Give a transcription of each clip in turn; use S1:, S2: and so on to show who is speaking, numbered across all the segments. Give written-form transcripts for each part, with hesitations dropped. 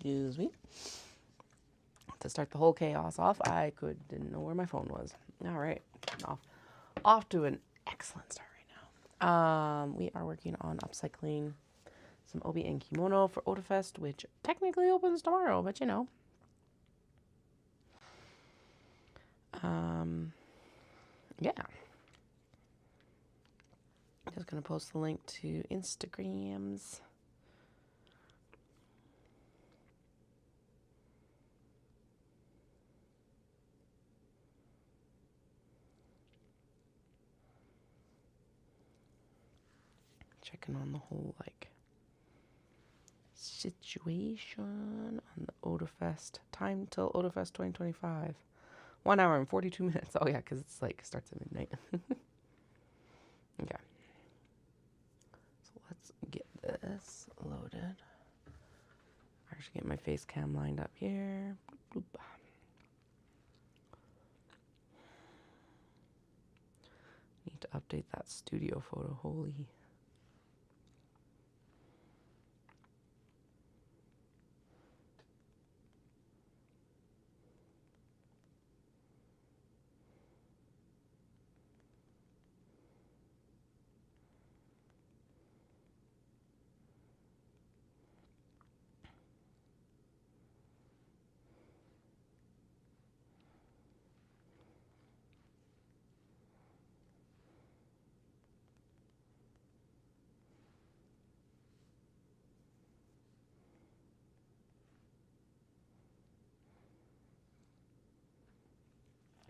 S1: Excuse me. To start the whole chaos off, I didn't know where my phone was. All right, off to an excellent start right now. We are working on upcycling some obi and kimono for Otafest, which technically opens tomorrow, but you know. Yeah. Just gonna post the link to Instagrams. Checking on the whole situation on the Otafest. Time till Otafest 2025. 1 hour and 42 minutes. Oh yeah, because it's starts at midnight. Okay. So let's get this loaded. I should get my face cam lined up here. Bloop. Need to update that studio photo. Holy.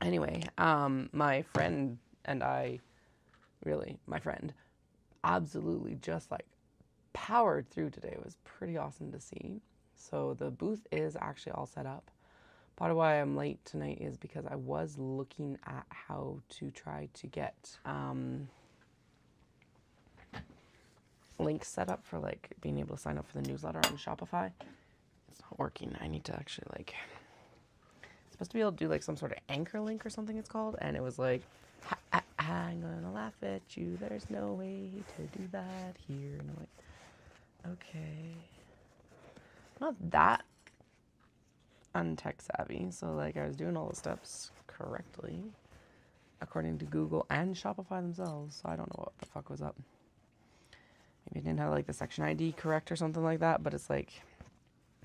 S1: Anyway, my friend and I, my friend, absolutely just powered through today. It was pretty awesome to see. So the booth is actually all set up. Part of why I'm late tonight is because I was looking at how to try to get links set up for being able to sign up for the newsletter on Shopify. It's not working. I need to actually supposed to be able to do some sort of anchor link or something it's called, and it was I'm gonna laugh at you, there's no way to do that here. And I'm like, okay, not that untech savvy, so I was doing all the steps correctly according to Google and Shopify themselves, so I don't know what the fuck was up. Maybe I didn't have the section ID correct or something like that, but it's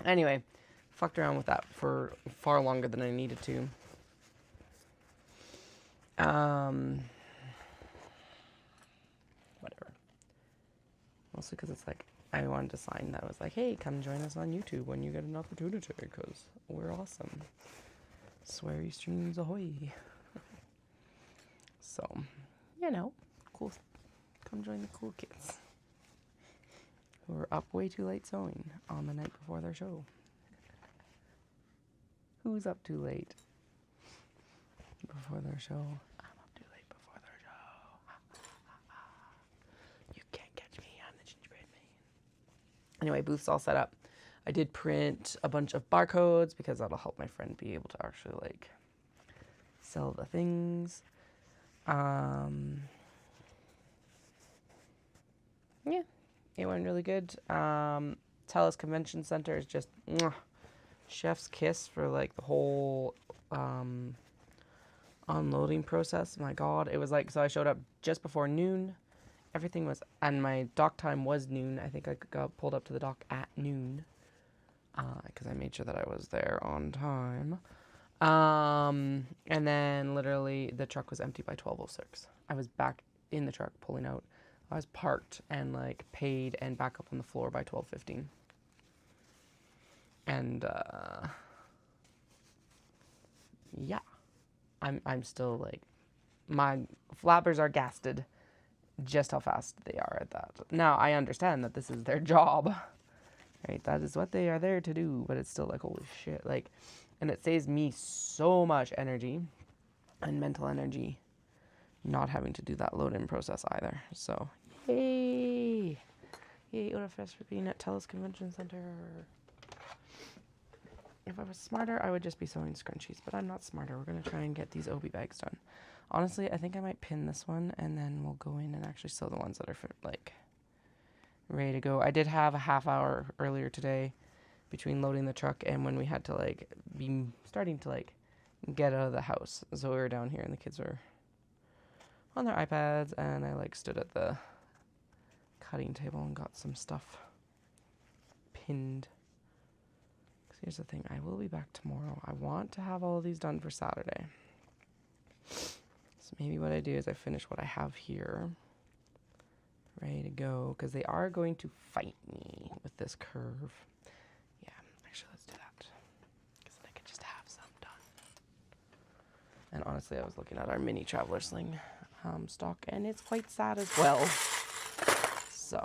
S1: anyway, fucked around with that for far longer than I needed to. Whatever. Mostly because it's I wanted to sign that. I was hey, come join us on YouTube when you get an opportunity, because we're awesome. Sweary streams ahoy. So, cool. Come join the cool kids who are up way too late sewing on the night before their show. Who's up too late before their show? I'm up too late before their show. You can't catch me. I'm the gingerbread man. Anyway, booth's all set up. I did print a bunch of barcodes because that'll help my friend be able to actually sell the things. Yeah, it went really good. Telus Convention Centre is just chef's kiss for the whole unloading process. My god, it was so I showed up just before noon. Everything was, and my dock time was noon. I think I got pulled up to the dock at noon because I made sure that I was there on time. And then literally the truck was empty by 12:06. I was back in the truck pulling out. I was parked and paid and back up on the floor by 12:15. And yeah, I'm still my flappers are gasted just how fast they are at that. Now I understand that this is their job, right? That is what they are there to do, but it's still holy shit, and it saves me so much energy and mental energy not having to do that load-in process either. So yay Otafest for being at Telus Convention Centre. If I was smarter, I would just be sewing scrunchies, but I'm not smarter. We're going to try and get these obi bags done. Honestly, I think I might pin this one, and then we'll go in and actually sew the ones that are ready to go. I did have a half hour earlier today between loading the truck and when we had to like be starting to like get out of the house. So we were down here and the kids were on their iPads, and I like stood at the cutting table and got some stuff pinned. 'Cause here's the thing, I will be back tomorrow. I want to have all of these done for Saturday. So maybe what I do is I finish what I have here, ready to go, because they are going to fight me with this curve. Yeah, actually let's do that, because then I can just have some done. And honestly, I was looking at our mini traveler sling stock, and it's quite sad as well. So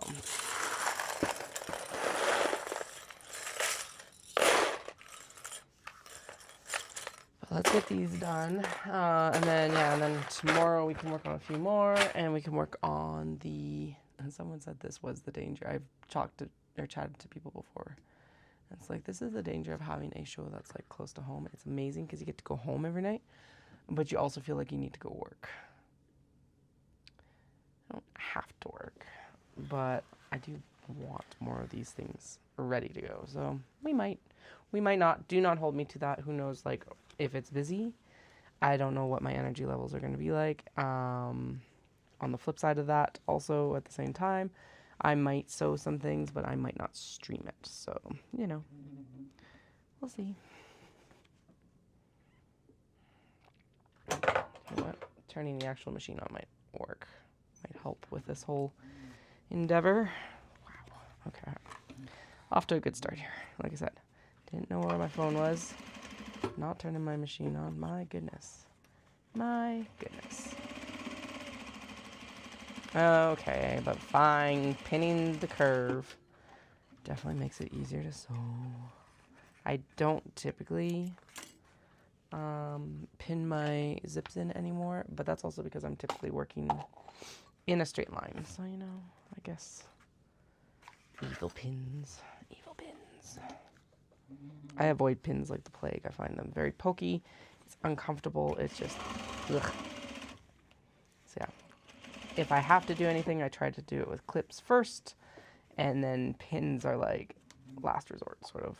S1: let's get these done, and then tomorrow we can work on a few more, and we can work on the. And someone said this was the danger. I've chatted to people before. And it's like, this is the danger of having a show that's like close to home. It's amazing because you get to go home every night, but you also feel like you need to go work. I don't have to work, but I do want more of these things ready to go. So we might not. Do not hold me to that. Who knows? Like, if it's busy, I don't know what my energy levels are going to be like. On the flip side of that, also at the same time, I might sew some things, but I might not stream it. So, you know, we'll see. You know what? Turning the actual machine on might work. Might help with this whole endeavor. Wow. Okay. Off to a good start here. Like I said, didn't know where my phone was. Not turning my machine on. My goodness. My goodness. Okay, but fine. Pinning the curve definitely makes it easier to sew. I don't typically pin my zips in anymore, but that's also because I'm typically working in a straight line. So, you know, I guess evil pins. Evil pins. I avoid pins like the plague. I find them very pokey. It's uncomfortable. It's just, ugh. So yeah, if I have to do anything, I try to do it with clips first, and then pins are like last resort, sort of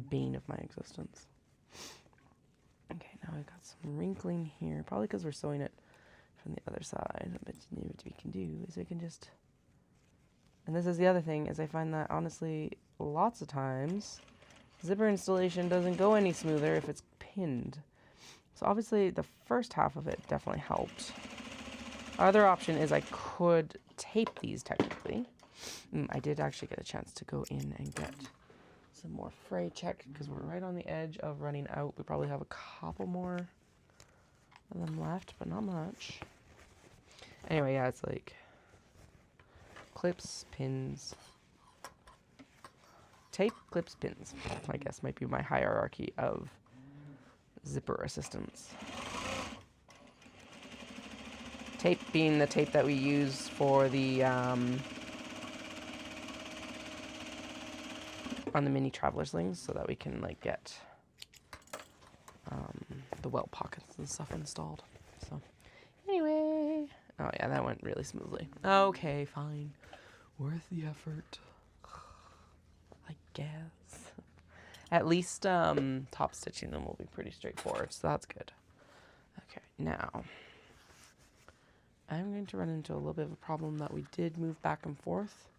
S1: bane of my existence. Okay, now I've got some wrinkling here, probably because we're sewing it from the other side. But what we can do is we can just, and this is the other thing, is I find that honestly, lots of times, zipper installation doesn't go any smoother if it's pinned. So obviously the first half of it definitely helped. Other option is I could tape these technically. I did actually get a chance to go in and get some more fray checked because we're right on the edge of running out. We probably have a couple more of them left, but not much. Anyway, yeah, it's like clips, pins, tape, clips, pins, I guess might be my hierarchy of zipper assistance. Tape being the tape that we use for the on the mini traveler slings, so that we can like get the welt pockets and stuff installed. So anyway, oh yeah, that went really smoothly. Okay, fine, worth the effort, I guess. At least top stitching them will be pretty straightforward, so that's good. Okay, now I'm going to run into a little bit of a problem that we did move back and forth.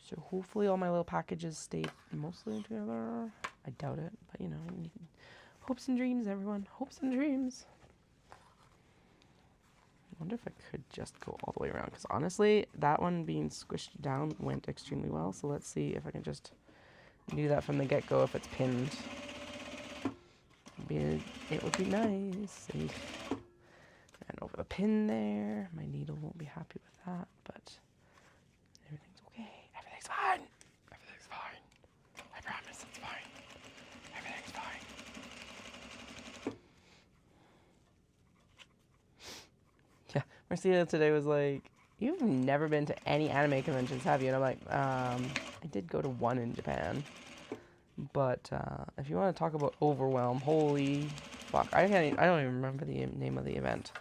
S1: So hopefully all my little packages stayed mostly together. I doubt it, but you know, hopes and dreams, everyone. Hopes and dreams. I wonder if I could just go all the way around, because honestly, that one being squished down went extremely well. So let's see if I can just do that from the get-go if it's pinned. It would be nice. Safe. And over the pin there. My needle won't be happy with that, but everything's okay. Everything's fine. Everything's fine. I promise it's fine. Everything's fine. Yeah, Marcia today was like, "You've never been to any anime conventions, have you?" And I'm like, I did go to one in Japan. But if you want to talk about overwhelm, holy fuck. I don't even remember the name of the event.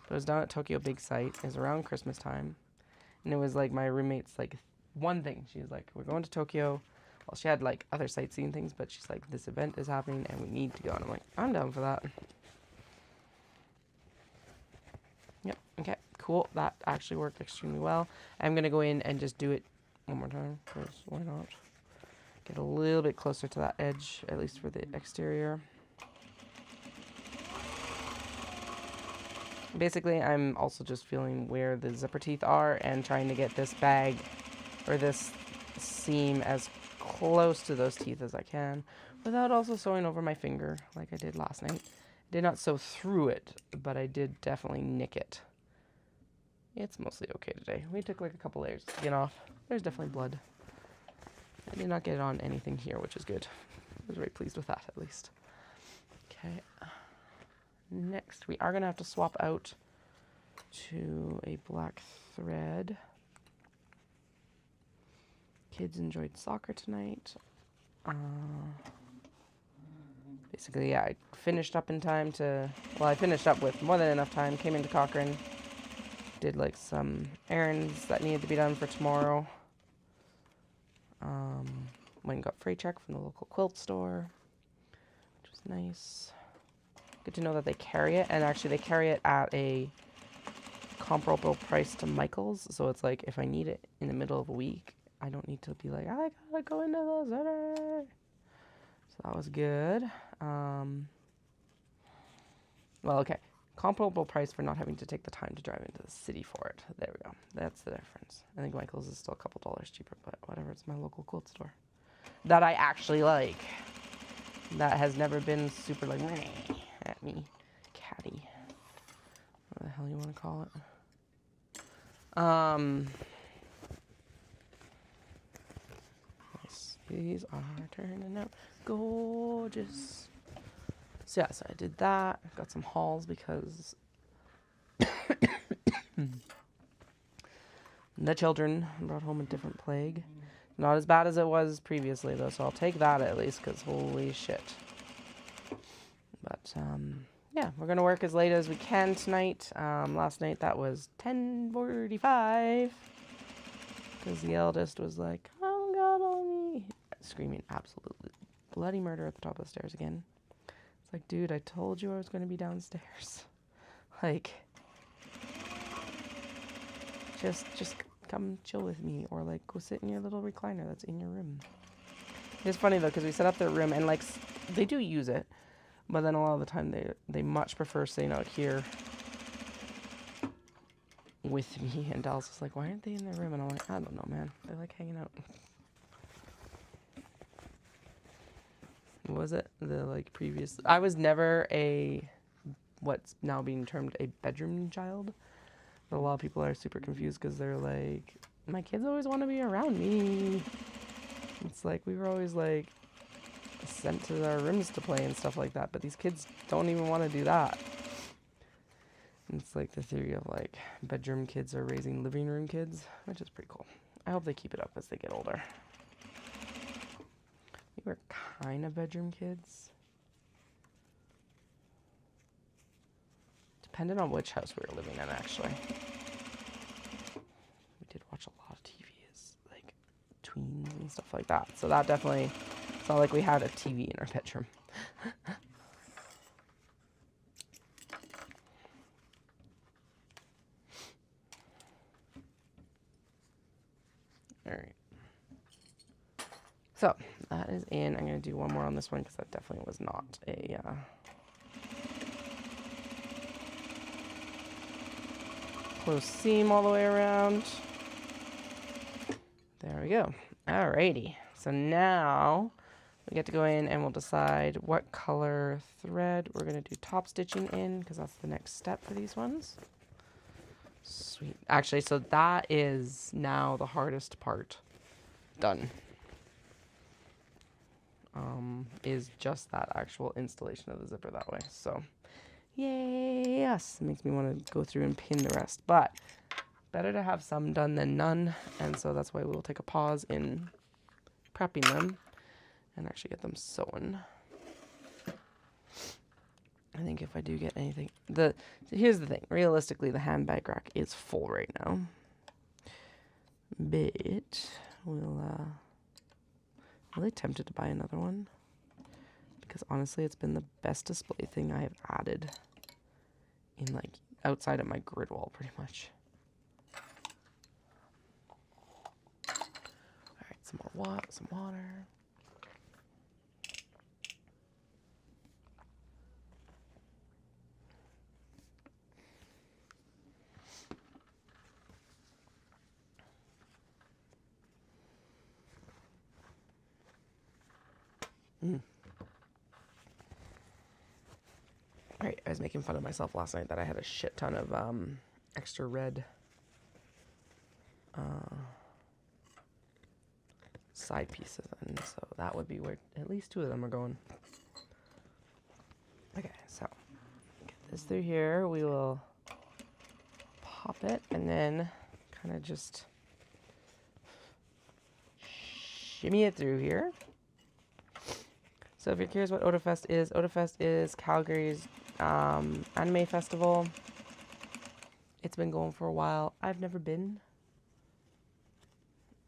S1: But it was down at Tokyo Big Sight. It was around Christmas time. And it was like my roommate's like one thing. She was like, we're going to Tokyo. Well, she had like other sightseeing things, but she's like, this event is happening and we need to go. And I'm like, I'm down for that. Yep. Okay, cool. That actually worked extremely well. I'm going to go in and just do it one more time, because why not? Get a little bit closer to that edge, at least for the exterior. Basically, I'm also just feeling where the zipper teeth are and trying to get this bag or this seam as close to those teeth as I can without also sewing over my finger like I did last night. I did not sew through it, but I did definitely nick it. It's mostly okay today. We took like a couple layers to get off. There's definitely blood. I did not get it on anything here, which is good. I was very pleased with that, at least. Okay. Next, we are going to have to swap out to a black thread. Kids enjoyed soccer tonight. Basically, yeah, I finished up in time to... Well, I finished up with more than enough time. Came into Cochrane. Did, like, some errands that needed to be done for tomorrow. Went and got freight check from the local quilt store, which was nice. Good to know that they carry it, and actually they carry it at a comparable price to Michael's. So it's like if I need it in the middle of a week, I don't need to be like, I gotta go into the center. So that was good. Well, okay. Comparable price for not having to take the time to drive into the city for it. There we go. That's the difference. I think Michael's is still a couple dollars cheaper, but whatever. It's my local quilt store that I actually like. That has never been super like at me. Catty. What the hell you want to call it? These are turning out gorgeous. So yeah, so I did that. Got some hauls because the children brought home a different plague. Not as bad as it was previously though, so I'll take that at least, because holy shit. But yeah, we're gonna work as late as we can tonight. Last night that was 10:45 because the eldest was like, "Oh God, on me," screaming absolutely bloody murder at the top of the stairs again. It's like, dude, I told you I was gonna be downstairs. Like, just come chill with me, or like go sit in your little recliner that's in your room. It's funny though, because we set up their room and like they do use it, but then a lot of the time they much prefer staying out here with me. And Dallas is like, why aren't they in their room? And I'm like, I don't know, man. They like hanging out. What was it? The like previous... I was never a... what's now being termed a bedroom child. But a lot of people are super confused because they're like, my kids always want to be around me. It's like, we were always like sent to our rooms to play and stuff like that, but these kids don't even want to do that. And it's like the theory of like bedroom kids are raising living room kids, which is pretty cool. I hope they keep it up as they get older. We were kind of bedroom kids. Depending on which house we were living in, actually. We did watch a lot of TV as like tweens and stuff like that. So that definitely, it's not like we had a TV in our bedroom. All right. So that is in. I'm going to do one more on this one because that definitely was not a... close seam all the way around. There we go. Alrighty. So now we get to go in and we'll decide what color thread we're going to do top stitching in, because that's the next step for these ones. Sweet. Actually, so that is now the hardest part done. Is just that actual installation of the zipper that way. So yes, it makes me want to go through and pin the rest, but better to have some done than none, and so that's why we'll take a pause in prepping them and actually get them sewn. I think if I do get anything, here's the thing, realistically the handbag rack is full right now. But we'll, really tempted to buy another one. Because honestly, it's been the best display thing I have added in, like, outside of my grid wall, pretty much. All right, some water. Alright, I was making fun of myself last night that I had a shit ton of extra red side pieces, and so that would be where at least 2 of them are going. Okay, so get this through here. We will pop it and then kind of just shimmy it through here. So if you're curious what Otafest is Calgary's anime festival. It's been going for a while. I've never been.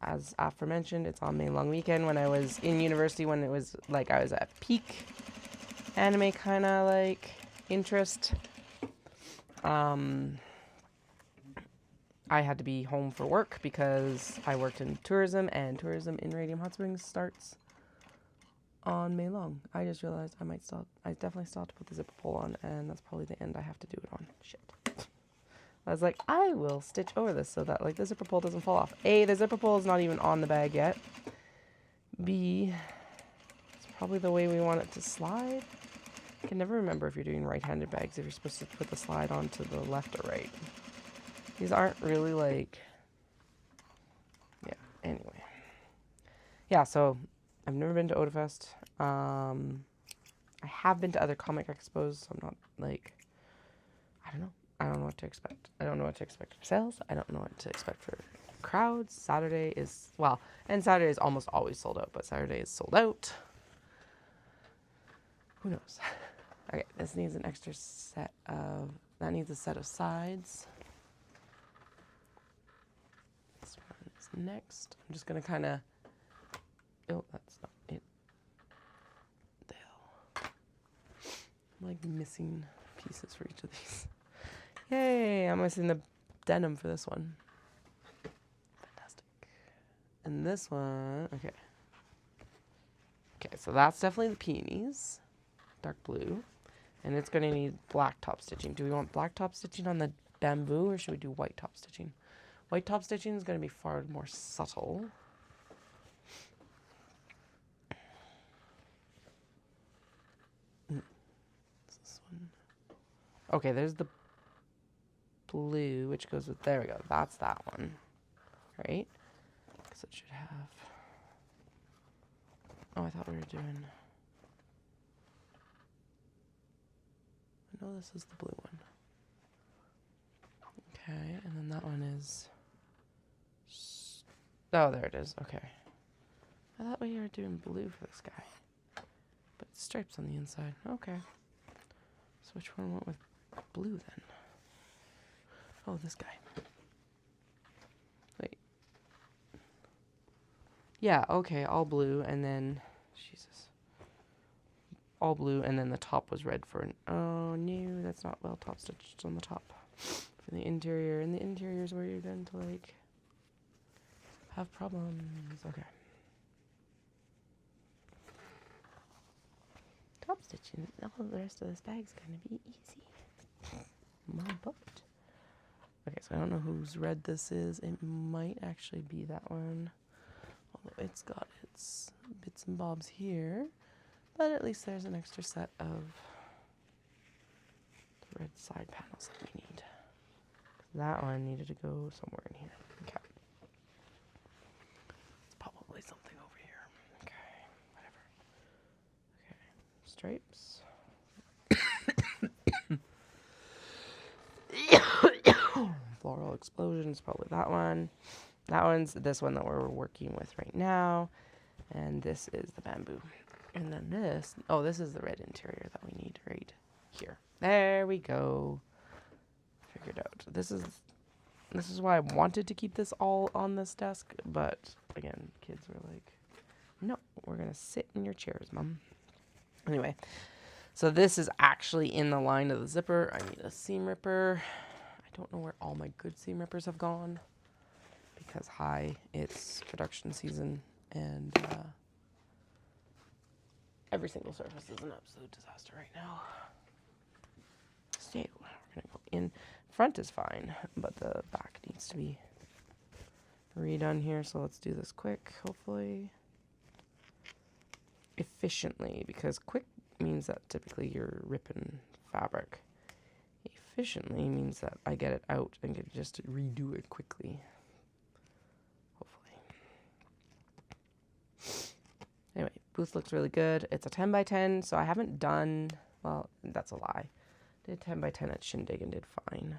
S1: As aforementioned, it's on May long weekend. When I was in university, when it was like I was at peak anime kind of like interest, I had to be home for work because I worked in tourism, and tourism in Radium Hot Springs starts on May long. I just realized I definitely still have to put the zipper pull on, and that's probably the end I have to do it on. Shit. I was like, I will stitch over this so that like the zipper pull doesn't fall off. A, the zipper pull is not even on the bag yet. B, it's probably the way we want it to slide. I can never remember if you're doing right-handed bags, if you're supposed to put the slide onto the left or right. These aren't really like, yeah, anyway. Yeah, so I've never been to Otafest. I have been to other comic expos, so I'm not like, I don't know. I don't know what to expect. I don't know what to expect for sales. I don't know what to expect for crowds. Saturday is almost always sold out, but Saturday is sold out. Who knows? Okay, this needs an extra set of, that needs a set of sides. This one is next. I'm just going to kind of, oh, that's not it. The hell. I'm like missing pieces for each of these. Yay, I'm missing the denim for this one. Fantastic. And this one, okay. Okay, so that's definitely the peonies. Dark blue. And it's going to need black top stitching. Do we want black top stitching on the bamboo, or should we do white top stitching? White top stitching is going to be far more subtle. What's this one? Okay, there's the blue, which goes with, there we go, that's that one, right? Because it should have, oh, I thought we were doing, I know this is the blue one. Okay, and then that one is, oh, there it is, okay. I thought we were doing blue for this guy, but stripes on the inside, okay. So which one went with blue then? Oh, this guy. Wait. Yeah, okay, all blue, and then, Jesus. All blue, and then the top was red for an, oh, no, that's not well top stitched on the top. For the interior, and the interior is where you're going to, like, have problems. Okay. Top stitching, all the rest of this bag's gonna be easy. My butt. Okay, so I don't know whose red this is. It might actually be that one. Although it's got its bits and bobs here. But at least there's an extra set of the red side panels that we need. That one needed to go somewhere in here. Okay. It's probably something over here. Okay, whatever. Okay, stripes. Floral Explosion is probably that one. That one's this one that we're working with right now. And this is the bamboo. And then this, oh, this is the red interior that we need right here. There we go. Figured out. This is This is why I wanted to keep this all on this desk, but again, kids were like, no, we're going to sit in your chairs, Mom. Anyway, so this is actually in the line of the zipper. I need a seam ripper. I don't know where all my good seam rippers have gone because, hi, it's production season and every single surface is an absolute disaster right now. So we're going to go in. Front is fine, but the back needs to be redone here. So let's do this quick, hopefully. Efficiently, because quick means that typically you're ripping fabric. Efficiently means that I get it out and can just redo it quickly. Hopefully. Anyway, booth looks really good. It's a 10 by 10, so I haven't done, well, that's a lie. Did 10 by 10 at Shindig and did fine.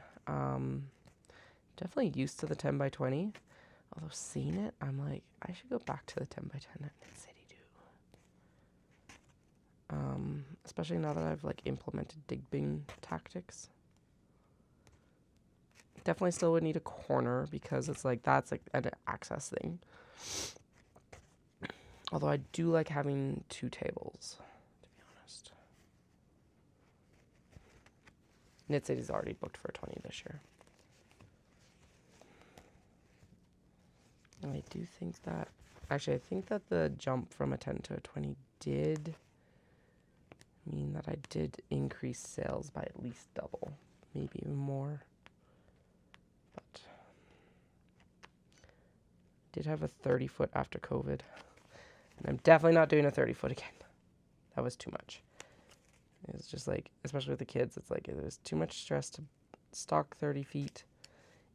S1: Definitely used to the 10 by 20. Although seeing it, I'm like, I should go back to the 10 by 10 at Mid City too. Especially now that I've like implemented dig bin tactics. Definitely still would need a corner because it's like, that's like an access thing. Although I do like having 2 tables, to be honest. Knit City's already booked for 20 this year. And I do think that, actually I think that the jump from a 10 to a 20 did mean that I did increase sales by at least double, maybe even more. But I did have a 30 foot after COVID. And I'm definitely not doing a 30 foot again. That was too much. It's just like, especially with the kids, it's like there's too much stress to stock 30 feet.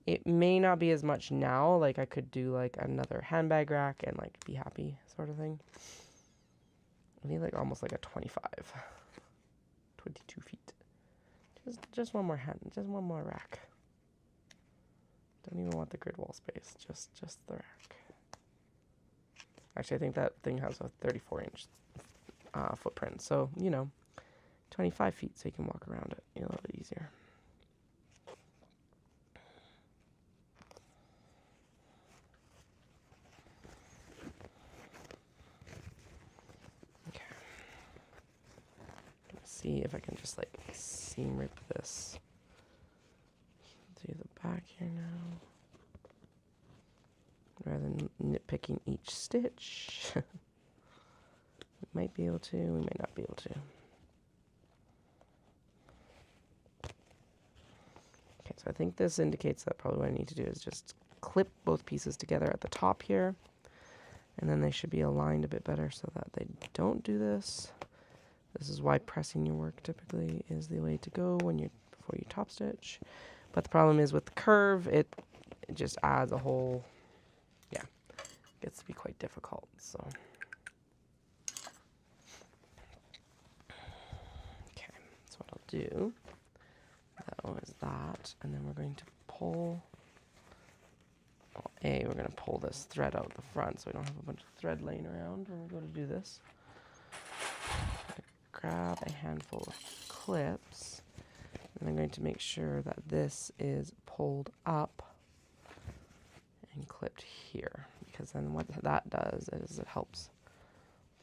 S1: It may not be as much now. Like I could do like another handbag rack and like be happy sort of thing. I need like almost like a 25, 22 feet. Just one more just one more rack. Don't even want the grid wall space. Just the rack. Actually, I think that thing has a 34-inch footprint. So, you know, 25 feet so you can walk around it a little bit easier. Okay. I'm gonna see if I can just like seam rip this. Do the back here now. Rather than nitpicking each stitch. We might be able to, we might not be able to. Okay, so I think this indicates that probably what I need to do is just clip both pieces together at the top here. And then they should be aligned a bit better so that they don't do this. This is why pressing your work typically is the way to go when before you top stitch. But the problem is with the curve, it just adds a whole, yeah, gets to be quite difficult, so. Okay, so what I'll do, that is that, and then we're going to pull, well, we're going to pull this thread out the front so we don't have a bunch of thread laying around when we go to do this. Grab a handful of clips, and I'm going to make sure that this is pulled up and clipped here, because then what that does is it helps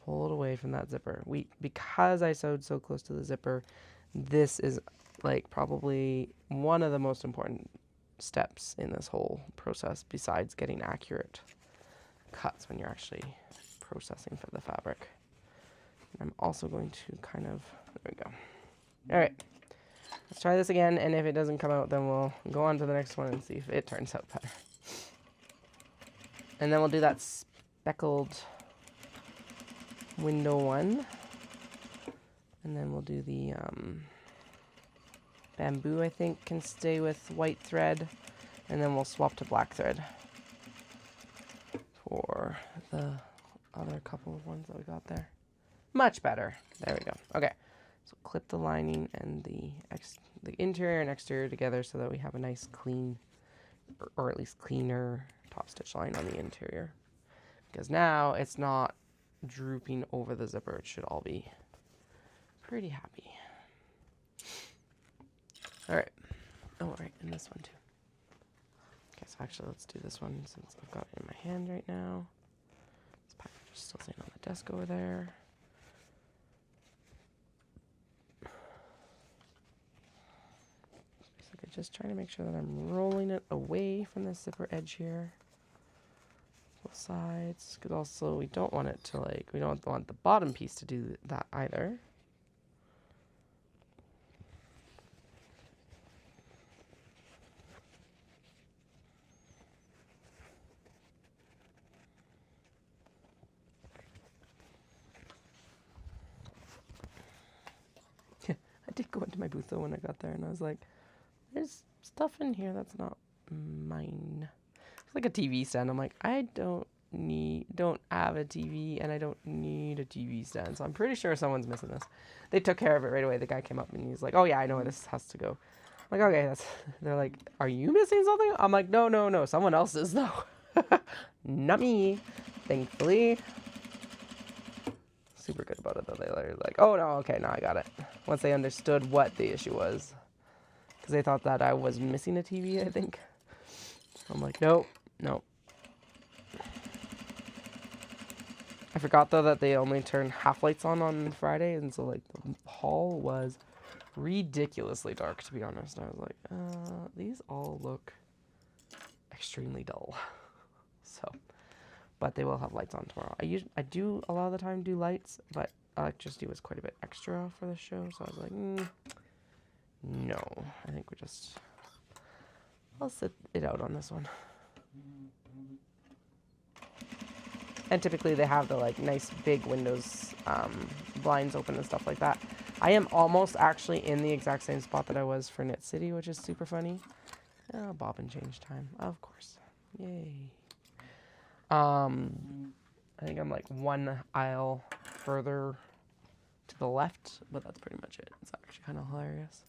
S1: pull it away from that zipper. Because I sewed so close to the zipper, this is like probably one of the most important steps in this whole process besides getting accurate cuts when you're actually processing for the fabric. And I'm also going to kind of, there we go. All right, let's try this again, and if it doesn't come out, then we'll go on to the next one and see if it turns out better. And then we'll do that speckled window one. And then we'll do the bamboo, I think, can stay with white thread. And then we'll swap to black thread for the other couple of ones that we got there. Much better. There we go. Okay. So clip the lining and the interior and exterior together so that we have a nice clean, or at least cleaner top stitch line on the interior. Because now it's not drooping over the zipper. It should all be pretty happy. All right. Oh, all right. And this one too. so actually let's do this one since I've got it in my hand right now. This package is still sitting on the desk over there. Basically just trying to make sure that I'm rolling it away from the zipper edge here. Both sides, because also we don't want it to like, we don't want the bottom piece to do that either. I did go into my booth though when I got there and I was like, there's stuff in here that's not mine. It's like a TV stand. I'm like, I don't have a TV and I don't need a TV stand. So I'm pretty sure someone's missing this. They took care of it right away. The guy came up and he's like, oh yeah, I know where this has to go. I'm like, okay, they're like, are you missing something? I'm like, no, someone else is though. Not me, thankfully. Super good about it though. They were like, oh no, okay, now I got it. Once they understood what the issue was. Because they thought that I was missing a TV, I think. I'm like, no. I forgot though that they only turn half lights on Friday, and so like the hall was ridiculously dark, to be honest. I was like, these all look extremely dull. So, but they will have lights on tomorrow. I do a lot of the time do lights, but electricity was quite a bit extra for the show, so I was like, no. I think I'll sit it out on this one. And typically they have the like nice big windows, blinds open and stuff like that. I am almost actually in the exact same spot that I was for Knit City, which is super funny. Oh, bob and change time, of course. Yay. I think I'm like one aisle further to the left, but that's pretty much it. It's actually kind of hilarious.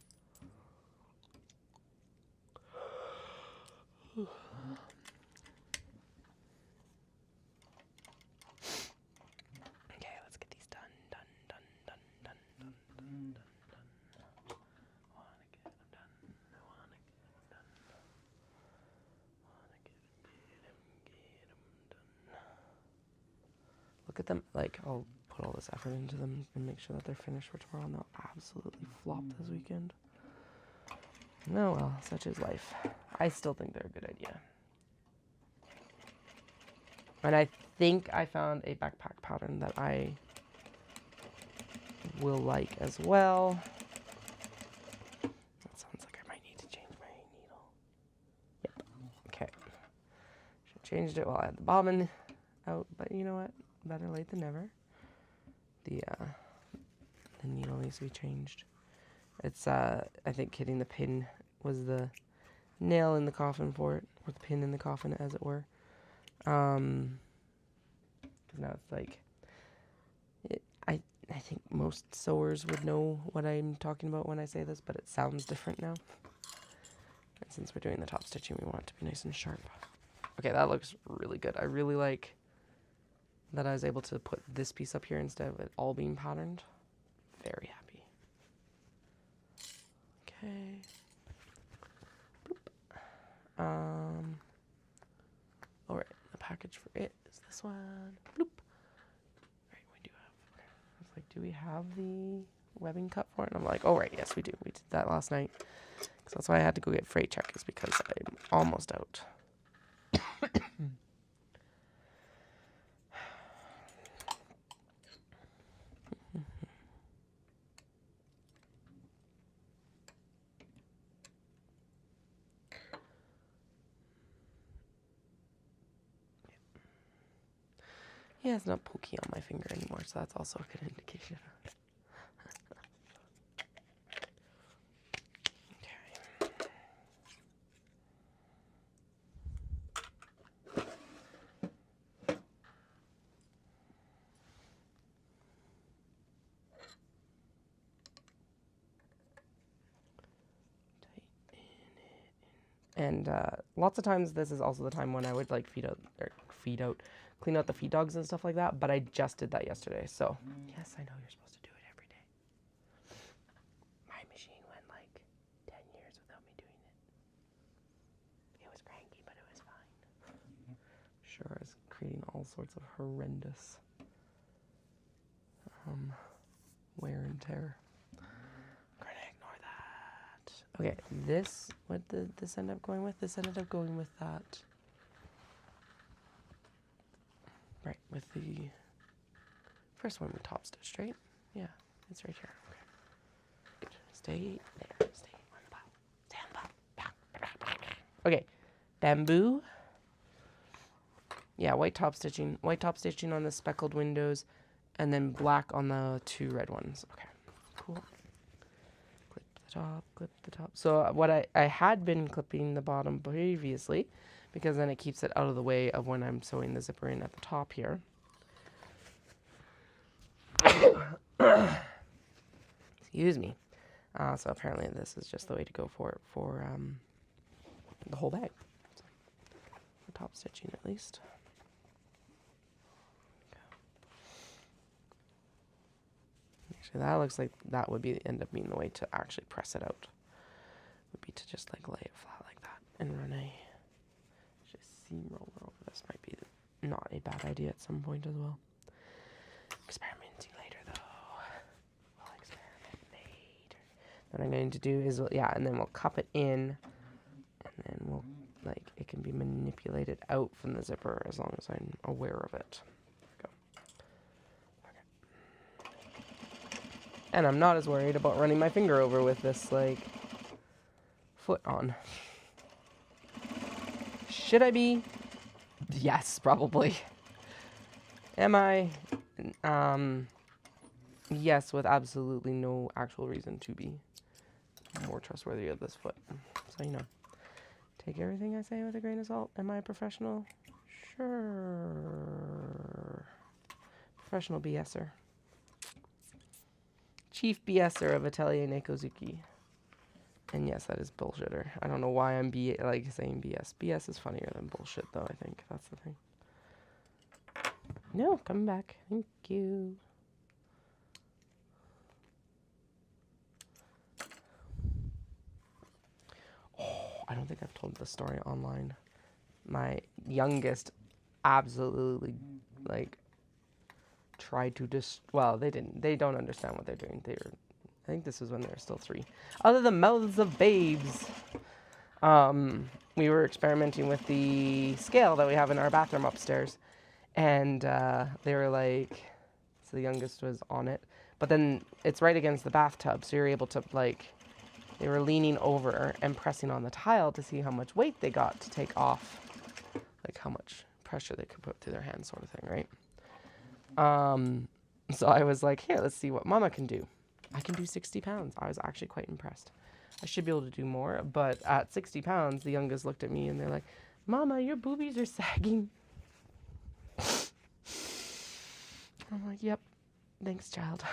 S1: Look at them, like, I'll put all this effort into them and make sure that they're finished for tomorrow, and they'll absolutely flop this weekend. No, well, such is life. I still think they're a good idea. And I think I found a backpack pattern that I will like as well. That sounds like I might need to change my needle. Yep, okay. Should have changed it while I had the bobbin out, but you know what? Better late than never. The needle needs to be changed. It's I think hitting the pin was the nail in the coffin for it, or the pin in the coffin, as it were. Because now it's like, I think most sewers would know what I'm talking about when I say this, but it sounds different now. And since we're doing the top stitching, we want it to be nice and sharp. Okay, that looks really good. I really like that I was able to put this piece up here instead of it all being patterned. Very happy. Okay. Boop. All right, the package for it is this one. Bloop. Right, we do have. I was like, do we have the webbing cut for it? And I'm like, oh right, yes we do. We did that last night. So that's why I had to go get freight checkers, because I'm almost out. Yeah, it's not pokey on my finger anymore, so that's also a good indication. And lots of times this is also the time when I would like clean out the feed dogs and stuff like that, but I just did that yesterday, so yes, I know you're supposed to do it every day. My machine went like 10 years without me doing it. It was cranky, but it was sure is creating all sorts of horrendous wear and tear. I'm going to ignore that. Okay, this, what did this end up going with? This ended up going with that. Right, with the first one we top stitched, right? Yeah, it's right here. Okay. Good. Stay there. Stay on the pile. Stay on the pile. Okay, bamboo. Yeah, white top stitching on the speckled windows, and then black on the 2 red ones. Okay, cool. Clip the top. So what I had been clipping the bottom previously, because then it keeps it out of the way of when I'm sewing the zipper in at the top here. Excuse me. So apparently this is just the way to go for the whole bag. So, for top stitching at least. Actually, that looks like that would be end up being the way to actually press it out. Would be to just like lay it flat like that and run a seam roller over this. Might be not a bad idea at some point as well. Experimenting later though. We'll experiment later. What I'm going to do is, yeah, and then we'll cup it in, and then we'll, like, it can be manipulated out from the zipper as long as I'm aware of it. And I'm not as worried about running my finger over with this, like, foot on. Should I be? Yes, probably. Am I? Yes, with absolutely no actual reason to be more trustworthy of this foot. So, you know, take everything I say with a grain of salt. Am I a professional? Sure. Professional BSer. Chief BSer of Atelier Nekozuki. And yes, that is bullshitter. I don't know why I'm saying BS. BS is funnier than bullshit, though, I think. That's the thing. No, come back. Thank you. Oh, I don't think I've told the story online. My youngest absolutely, like, tried to they don't understand what they're doing. I think this was when they were still 3. Other than mouths of babes. We were experimenting with the scale that we have in our bathroom upstairs. And they were like, so the youngest was on it. But then it's right against the bathtub. So you're able to, like, they were leaning over and pressing on the tile to see how much weight they got to take off. Like how much pressure they could put through their hands, sort of thing, right? So I was like, here, let's see what Mama can do. I can do 60 pounds. I was actually quite impressed. I should be able to do more, but at 60 pounds, the youngest looked at me and they're like, Mama, your boobies are sagging. I'm like, yep, thanks, child.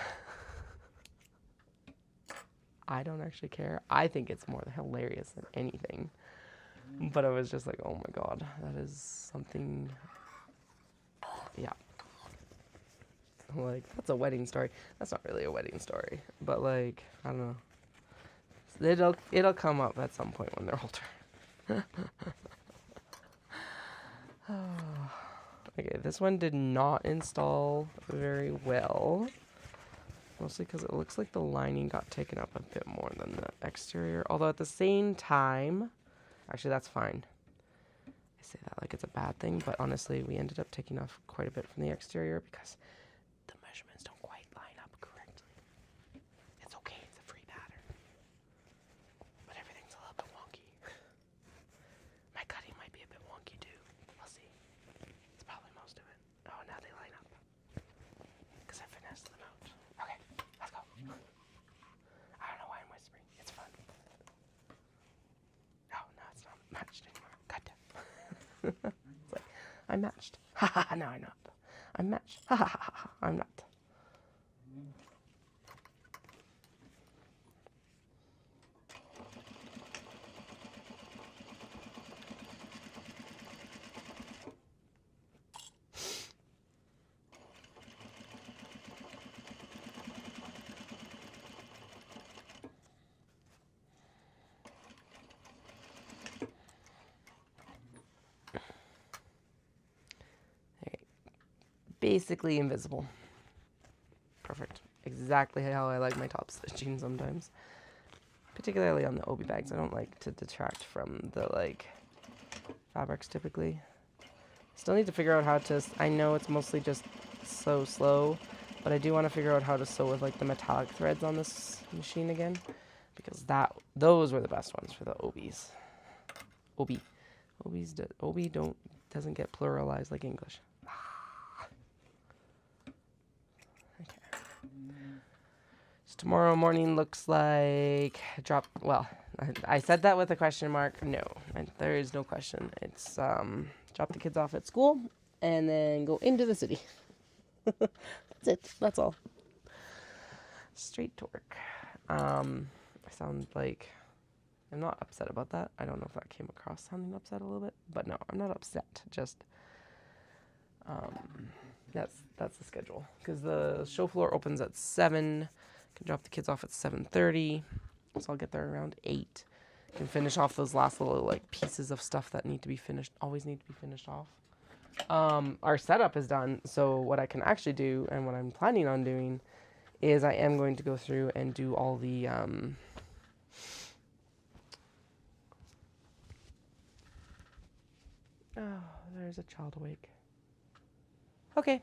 S1: I don't actually care. I think it's more hilarious than anything. But I was just like, oh my God, that is something, yeah. Like, that's a wedding story. That's not really a wedding story, but like, I don't know. It'll come up at some point when they're older. Okay, this one did not install very well. Mostly because it looks like the lining got taken up a bit more than the exterior. Although at the same time, actually that's fine. I say that like it's a bad thing, but honestly, we ended up taking off quite a bit from the exterior because the measurements don't quite line up correctly. It's okay, it's a free pattern. But everything's a little bit wonky. My cutting might be a bit wonky too. We'll see. It's probably most of it. Oh, now they line up. Because I finessed them out. Okay, let's go. I don't know why I'm whispering. It's fun. No, it's not matched anymore. God damn. It's like, I'm matched. Ha ha ha, no, I'm not. I'm matched. Ha ha ha ha, I'm not. basically invisible. Perfect. Exactly how I like my top stitching sometimes. Particularly on the obi bags. I don't like to detract from the like fabrics typically. Still need to figure out how to, I know it's mostly just so slow, but I do want to figure out how to sew with like the metallic threads on this machine again, because those were the best ones for the obies. Obi doesn't get pluralized like English. Okay. So tomorrow morning looks like well, I said that with a question mark. No, there is no question. It's drop the kids off at school and then go into the city. That's it. That's all. Straight to work. I sound like I'm not upset about that. I don't know if that came across sounding upset a little bit, but no, I'm not upset. Just that's the schedule, because the show floor opens at 7. Can drop the kids off at 7:30, so I'll get there around 8. Can finish off those last little like pieces of stuff that need to be finished. Always need to be finished off. Our setup is done, so what I can actually do, and what I'm planning on doing, is I am going to go through and do all the oh, there's a child awake. Okay,